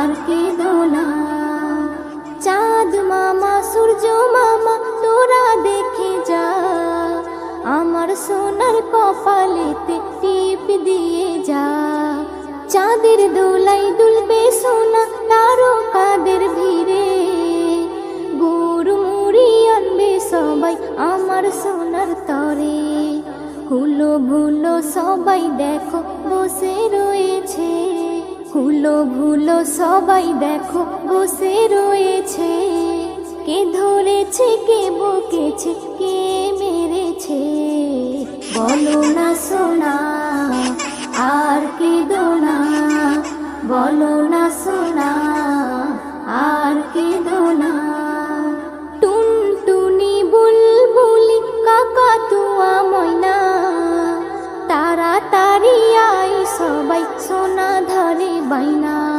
আর কেঁদো না। চাঁদ মামা সূর্য মামা তোরা দেখে যা, আমার সোনার কপালেতে টিপ দিয়ে যা। চাঁদের দোলাই দুলবে সোনা তারকাদের ভিড়ে, গুড় মুড়ি আনবে সবাই আমার সোনার তরে। হুলো ভুলো সবাই দেখো বসে রয়েছে, হুলো ভুলো সবাই দেখো বসে রয়েছে। কে ধরেছে কে বকেছে কে মেরেছে, বলো না সোনা আর কেঁদো না, বলো না সোনা।